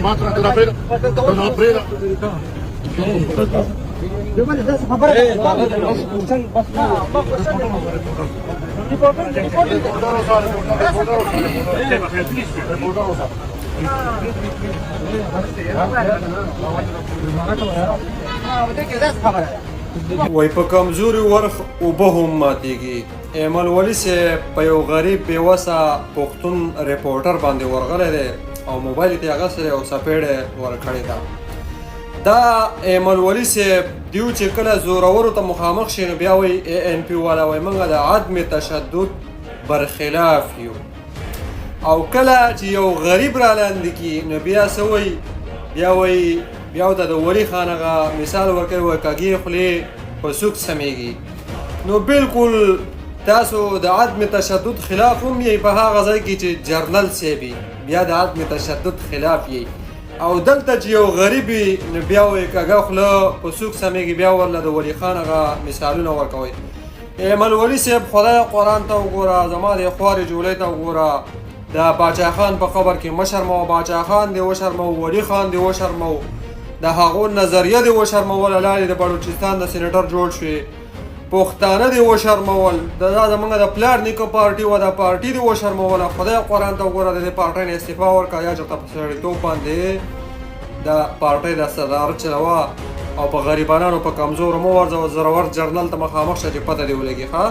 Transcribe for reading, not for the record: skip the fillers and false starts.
Matra de la pera. De la pera. وای په کمزوري ورخ اوبه هم ماتېږي. ایمل ولي صاحب په یو غریب بېوسه پښتون ریپورټر باندې ورغلی دی او موبایل یې ترې اخیستی دی او څپېړه یې ورکړې ده. دا ایمل ولي صاحب دیو چې کله زورورو ته مخامخ شي نو بیا وایي ANP والا وایي موږ د عدم تشدد برخلاف یو، او کله چې یو غریب را لاندې کي نو بیا څه وایي؟ بیا وایي بیا ورته د ولي خان هغه مثال ورکوي وایي کږې خولې په سوک سمیږي. نو بالکل تاسو د عدم تشدد خلاف هم یې په هغه ځای کې چې جرنل صاحب بیا د عدم تشدد خلاف یې، او دلته چې یو غریب وي نو بیا وایي کږه خوله په سوک سمیږي، بیا ورله د ولي خان هغه مثالونه ورکوئ. ایمل ولي صاحب خدای قرآن ته وګوره، زما د خوارې جولۍ ته وګوره، د باچا خان په قبر کې مشرمو، باچا خان دې وشرمو، ولي خان دې وشرمو، د هغو نظریه دې وشرموله، لاندې د بلوچستان د سینیټر جوړ شوې، پښتانه دې وشرمول، دا زموږ د پلار نیکه پارټي وه، دا پارټي دې وشرموله. خدای قرآن ته وګوره، د دې پارټۍ نه استعفا ورکړه یا چېرته په سړیتوب باندې د پارټۍ د صدارت چلوه او په غریبانانو په کمزورو مه ورځه. زورور جرنل ته مخامخ شه چې پته دې ولګي. ښه